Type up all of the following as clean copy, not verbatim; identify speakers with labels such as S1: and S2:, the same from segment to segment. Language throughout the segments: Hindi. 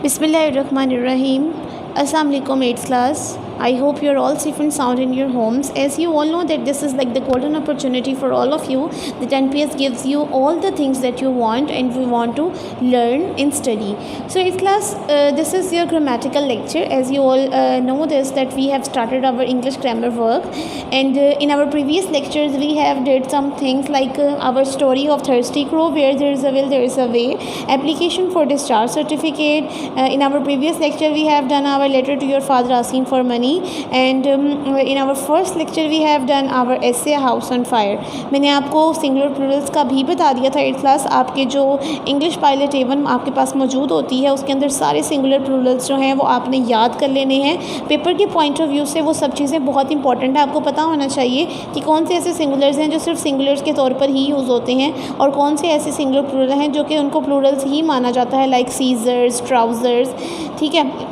S1: Bismillahirrahmanirrahim. Assalamu alaikum 8th class. I hope you're all safe and sound in your homes. As you all know that this is like the golden opportunity for all of you. The NPS gives you all the things that you want and we want to learn and study. So 8th class, this is your grammatical lecture. As you all know this that we have started our English grammar work, and in our previous lectures we have did some things like our story of thirsty crow, where there is a will there is a way, application for discharge certificate. In our previous lecture we have done our letter to your father asking for money, and in our first lecture we have done our essay house on fire. मैंने आपको सिंगुलर प्लूरल्स का भी बता दिया था 8th क्लास. आपके जो इंग्लिश पायलट A1 आपके पास मौजूद होती है उसके अंदर सारे सिंगुलर प्लूरल्स जो हैं वो आपने याद कर लेने हैं. पेपर के पॉइंट ऑफ व्यू से वो सब चीज़ें बहुत इंपॉर्टेंट है. आपको पता होना चाहिए कि कौन से ऐसे सिंगुलर्स हैं जो सिर्फ सिंगुलर्स के तौर पर ही यूज़ होते हैं और कौन से ऐसे सिंगुलर प्लूरल हैं जो कि उनको प्लूरल्स ही माना जाता है, लाइक सीजर्स, ट्राउज़र्स. ठीक है.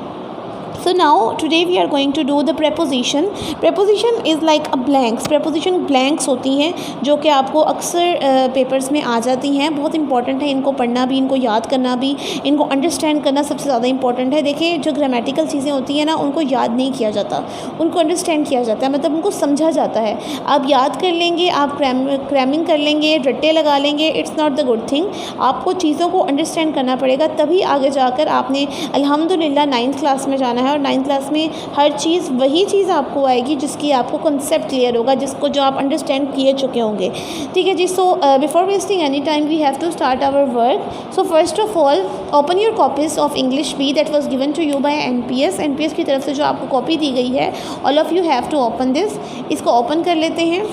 S1: So now today we are going to do the preposition. Preposition is like a blanks. Preposition blanks होती हैं जो कि आपको अक्सर पेपर्स में आ जाती हैं. बहुत इंपॉर्टेंट है इनको पढ़ना भी, इनको याद करना भी, इनको अंडरस्टैंड करना सबसे ज़्यादा इंपॉर्टेंट है. देखिए जो ग्रामेटिकल चीज़ें होती हैं ना उनको याद नहीं किया जाता, उनको अंडरस्टैंड किया जाता है, मतलब उनको समझा जाता है. आप याद कर लेंगे, आप क्रैमिंग कर लेंगे, रट्टे लगा लेंगे, it's not the good thing. आपको चीज़ों को अंडरस्टैंड करना पड़ेगा, तभी आगे जाकर आपने अल्हम्दुलिल्लाह 9th क्लास में जाना है. और 9th क्लास में हर चीज़ वही चीज़ आपको आएगी जिसकी आपको कंसेप्ट क्लियर होगा, जिसको जो आप अंडरस्टैंड किए चुके होंगे. ठीक है जी. So before wasting any time we have to start our work. So first of all open your copies of English B that was given to you by NPS की तरफ से जो आपको कॉपी दी गई है. All of you have to open this. इसको ओपन कर लेते हैं.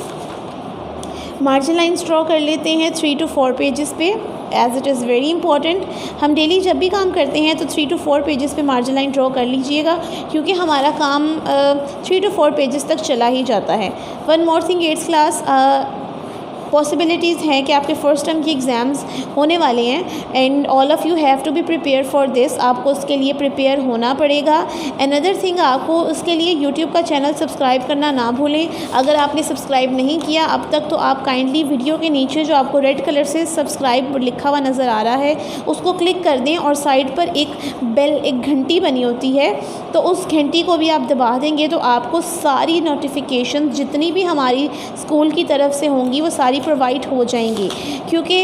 S1: मार्जिन लाइन्स ड्रॉ कर लेते हैं 3 to 4 पेजेस पे, as it is very important. हम डेली जब भी काम करते हैं तो 3 to 4 पेजेस पे मार्जिन लाइन ड्रॉ कर लीजिएगा, क्योंकि हमारा काम 3 to 4 पेजेस तक चला ही जाता है. One more thing 8th class, possibilities हैं कि आपके फ़र्स्ट टर्म की एग्ज़ाम्स होने वाले हैं and all of you have to be prepare for this. आपको उसके लिए प्रिपेयर होना पड़ेगा. अनदर थिंग, आपको उसके लिए यूट्यूब का चैनल सब्सक्राइब करना ना भूलें. अगर आपने सब्सक्राइब नहीं किया अब तक तो आप काइंडली वीडियो के नीचे जो आपको रेड कलर से सब्सक्राइब लिखा हुआ नज़र आ रहा है उसको क्लिक कर दें, और साइड पर एक बेल, एक घंटी बनी होती है, तो उस घंटी को भी आप दबा देंगे तो आपको सारी नोटिफिकेशन जितनी भी हमारी स्कूल की तरफ से होंगी वो सारी प्रोवाइड हो जाएंगी. क्योंकि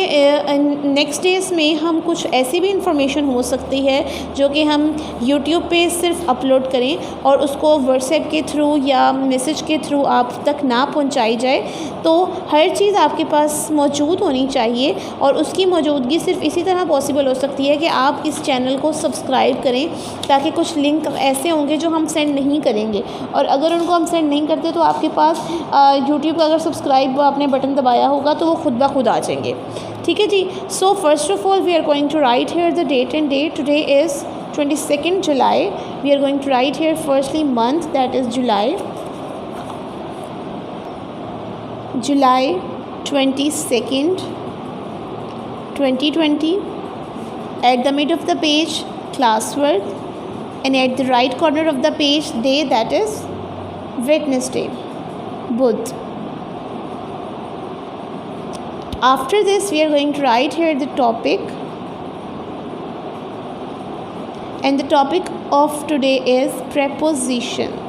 S1: नेक्स्ट डेज़ में हम कुछ ऐसी भी इंफॉर्मेशन हो सकती है जो कि हम यूट्यूब पे सिर्फ अपलोड करें और उसको व्हाट्सएप के थ्रू या मैसेज के थ्रू आप तक ना पहुंचाई जाए. तो हर चीज़ आपके पास मौजूद होनी चाहिए, और उसकी मौजूदगी सिर्फ इसी तरह पॉसिबल हो सकती है कि आप इस चैनल को सब्सक्राइब करें, ताकि कुछ लिंक ऐसे होंगे जो हम सेंड नहीं करेंगे, और अगर उनको हम सेंड नहीं करते तो आपके पास यूट्यूब का अगर सब्सक्राइब आपने बटन दबाया होगा तो वो खुद ब खुद आ जाएंगे. ठीक है जी. So first of all we are going to write here the date and date. Today is 22nd July. We are going to write here firstly month, that is July. July 22nd 2020. At the mid of the page classwork, and at the right corner of the page day, that is Wednesday, Budh. After this we are going to write here the topic, and the topic of today is preposition.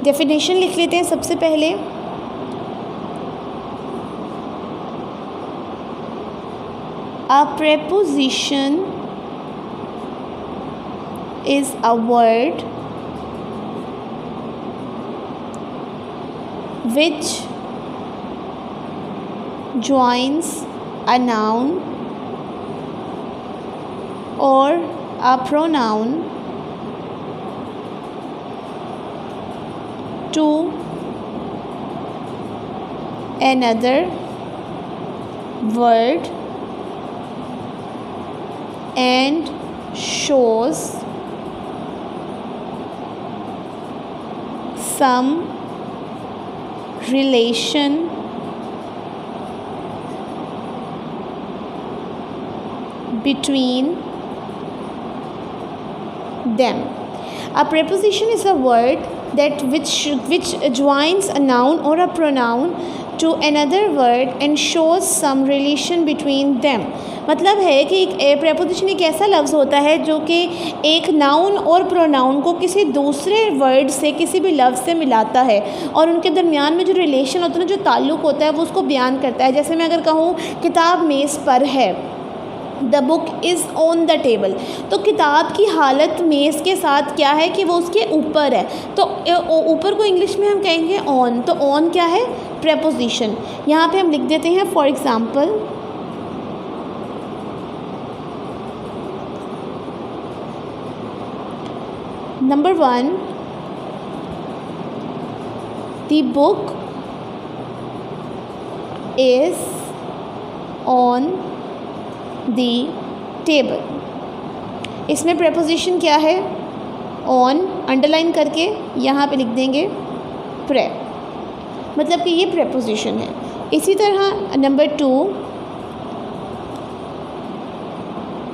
S1: Definition लिख लेते हैं सबसे पहले. A preposition is a word which joins a noun or a pronoun to another word and shows some relation between them. A preposition is a word that which joins a noun or a pronoun to another word and shows some relation between them। मतलब है कि एक प्रेपोजिशन एक ऐसा लफ्ज़ होता है जो कि एक नाउन और प्रोनाउन को किसी दूसरे वर्ड से, किसी भी लफ्ज़ से मिलाता है और उनके दरमियान में जो रिलेशन होता है ना, जो ताल्लुक़ होता है, वो उसको बयान करता है। जैसे मैं अगर कहूँ किताब मेज़ पर है, the book is on the table, तो किताब की हालत मेज़ के साथ क्या है कि वो उसके ऊपर है, तो ऊपर को इंग्लिश में हम कहेंगे ऑन। तो ऑन क्या है? प्रेपोजिशन। यहाँ पे हम लिख देते हैं for example, number 1, the book is on the table. इसमें प्रेपोजिशन क्या है? ऑन, अंडरलाइन करके यहाँ पे लिख देंगे प्रे, मतलब कि ये प्रेपोजिशन है। इसी तरह नंबर 2,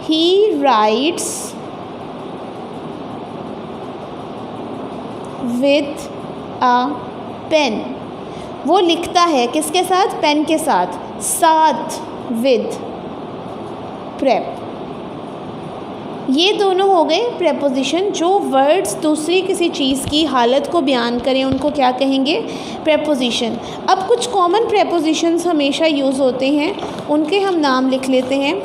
S1: ही राइट्स विथ अ पेन, वो लिखता है किसके साथ? पेन के साथ। साथ विद प्रेप, ये दोनों हो गए प्रेपोजिशन जो वर्ड्स दूसरी किसी चीज़ की हालत को बयान करें, उनको क्या कहेंगे? प्रेपोजिशन। अब कुछ कॉमन प्रेपोजिशंस हमेशा यूज़ होते हैं, उनके हम नाम लिख लेते हैं।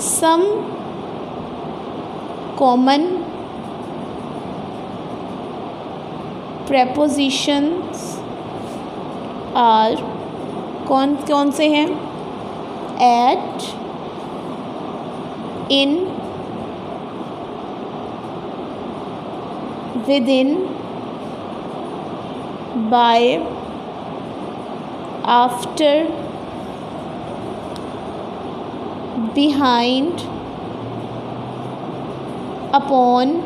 S1: सम कॉमन prepositions are कौन कौन से हैं? at, in, within, by, after, behind, upon,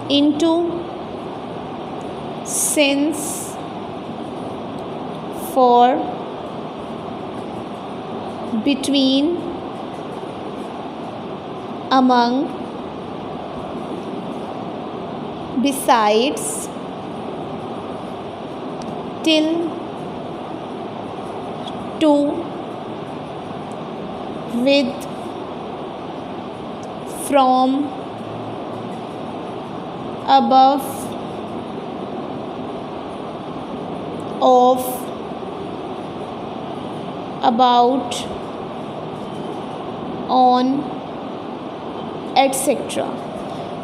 S1: into, since, for, between, among, besides, till, to, with, from, above, of, about, on, etcetera.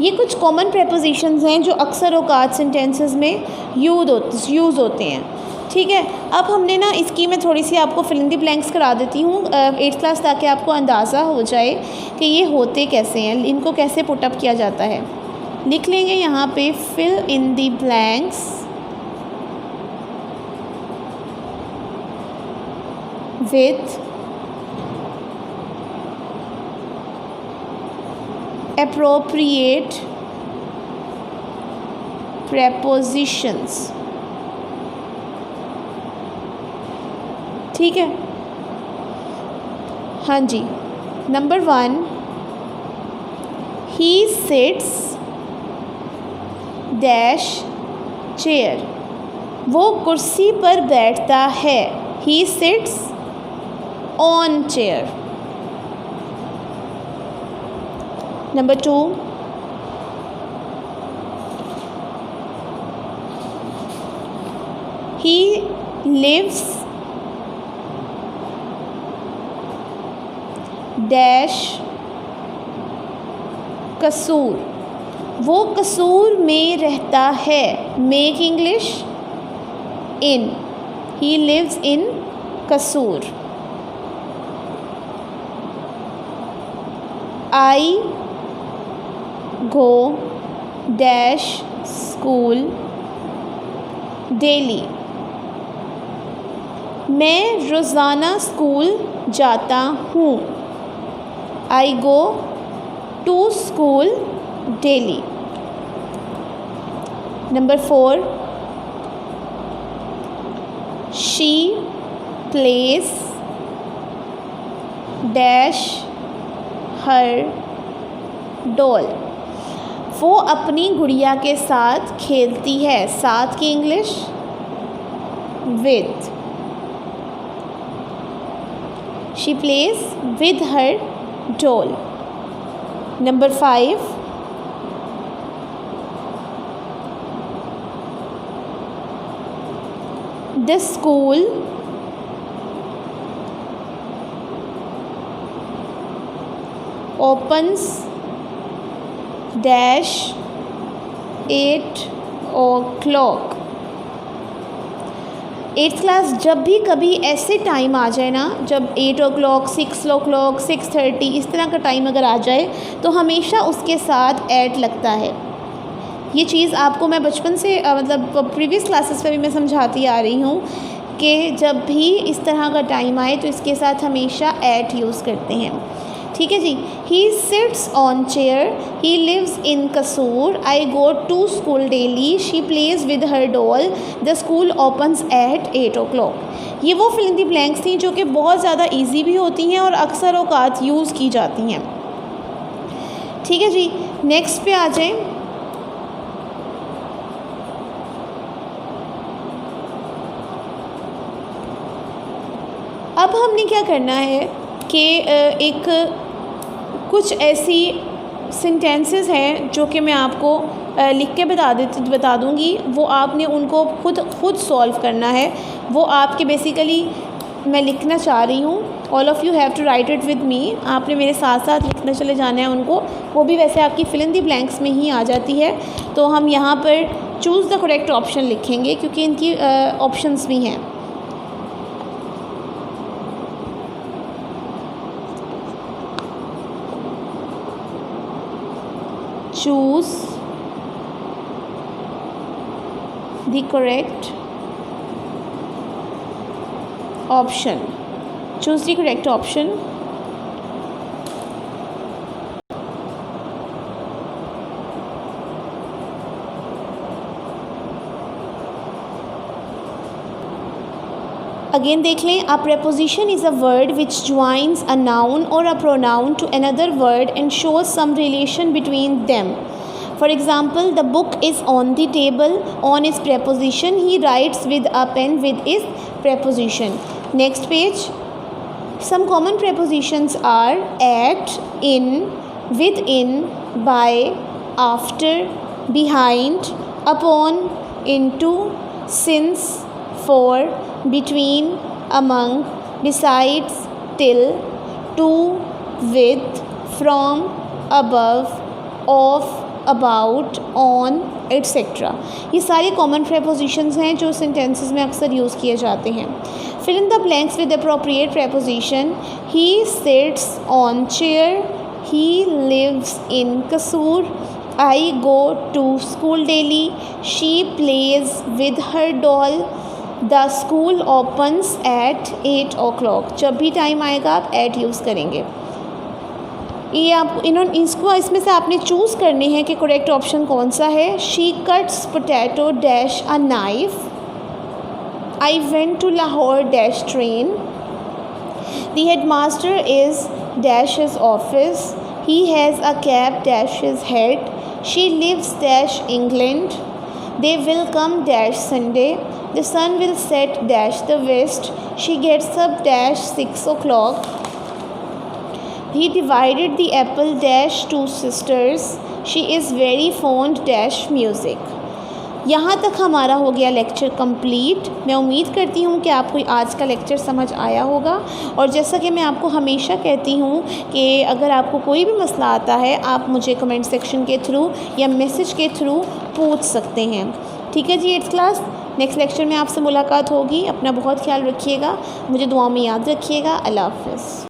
S1: ये कुछ कॉमन प्रेपोजिशंस हैं जो अक्सर औकात सेंटेंसेस में यूज़ होते हैं। ठीक है, अब हमने ना इसकी मैं थोड़ी सी आपको फिल इन द ब्लैंक्स करा देती हूँ 8th क्लास, ताकि आपको अंदाज़ा हो जाए कि ये होते कैसे हैं, इनको कैसे पुटअप किया जाता है। लिख लेंगे यहाँ पे fill in the blanks with appropriate prepositions। ठीक है, हाँ जी। नंबर 1, he sits डैश चेयर, वो कुर्सी पर बैठता है। he sits on chair। Number 2, he lives dash कसूर, वो कसूर में रहता है। Make English in, he lives in कसूर। I go dash school daily, मैं रोज़ाना स्कूल जाता हूँ। I go to school daily। Number 4, she plays dash her doll. वो अपनी गुड़िया के साथ खेलती है। साथ की English with. She plays with her doll. Number 5, the school opens dash 8 o'clock। 8th class जब भी कभी ऐसे टाइम आ जाए ना, जब 8 o'clock, 6 o'clock, 6:30 इस तरह का टाइम अगर आ जाए तो हमेशा उसके साथ ऐट लगता है। ये चीज़ आपको मैं बचपन से मतलब प्रीवियस क्लासेस में भी मैं समझाती आ रही हूँ कि जब भी इस तरह का टाइम आए तो इसके साथ हमेशा ऐट यूज़ करते हैं। ठीक है जी। He sits on chair, he lives in Kasur, I go to school daily, she plays with her doll, the school opens at 8 o'clock। ये वो फिल इन द ब्लैंक्स थी जो कि बहुत ज़्यादा ईजी भी होती हैं और अक्सर औकात यूज़ की जाती हैं। ठीक है जी। नेक्स्ट पे आ जाएं। अब हमने क्या करना है कि एक कुछ ऐसी सेंटेंसेस हैं जो कि मैं आपको लिख के बता दूँगी। वो आपने उनको खुद सॉल्व करना है। वो आपके बेसिकली मैं लिखना चाह रही हूँ। All of you have to write it with me. आपने मेरे साथ साथ लिखना चले जाना है उनको। वो भी वैसे आपकी फिल इन दी ब्लैंक्स में ही आ जाती है। तो हम यहाँ पर चूज़ द करेक्ट ऑप्शन लिखेंगे क्योंकि इनकी ऑप्शंस भी हैं। Choose the correct option. Choose the correct option. Again देख लें। A preposition is a word which joins a noun or a pronoun to another word and shows some relation between them. For example, the book is on the table. On is preposition. He writes with a pen. With is preposition. Next page. Some common prepositions are at, in, within, by, after, behind, upon, into, since, for, between, among, besides, till, to, with, from, above, of, about, on, etc. ये सारे कॉमन प्रेपोजिशंस हैं जो सेंटेंसेस में अक्सर यूज़ किए जाते हैं। Fill in the blanks with appropriate preposition. He sits on chair, he lives in Kasur, I go to school daily, she plays with her doll, the school opens at 8 o'clock। जब भी टाइम आएगा आप एट यूज़ करेंगे। ये आप इसमें से आपने चूज़ करने हैं कि करेक्ट ऑप्शन कौन सा है। She cuts potato dash a knife, I went to Lahore dash train, the headmaster is dash his office, he has a cap dash his head, she lives dash England, they will come dash Sunday, the sun will set dash the west, she gets up dash 6 o'clock, he divided the apple dash two sisters, she is very fond dash music। यहाँ तक हमारा हो गया लेक्चर कंप्लीट। मैं उम्मीद करती हूँ कि आपको आज का लेक्चर समझ आया होगा। और जैसा कि मैं आपको हमेशा कहती हूँ कि अगर आपको कोई भी मसला आता है आप मुझे कमेंट सेक्शन के थ्रू या मैसेज के थ्रू पूछ सकते हैं। ठीक है जी 8th क्लास। नेक्स्ट लेक्चर में आपसे मुलाकात होगी। अपना बहुत ख्याल रखिएगा, मुझे दुआ में याद रखिएगा। अल्लाह हाफ़िज़।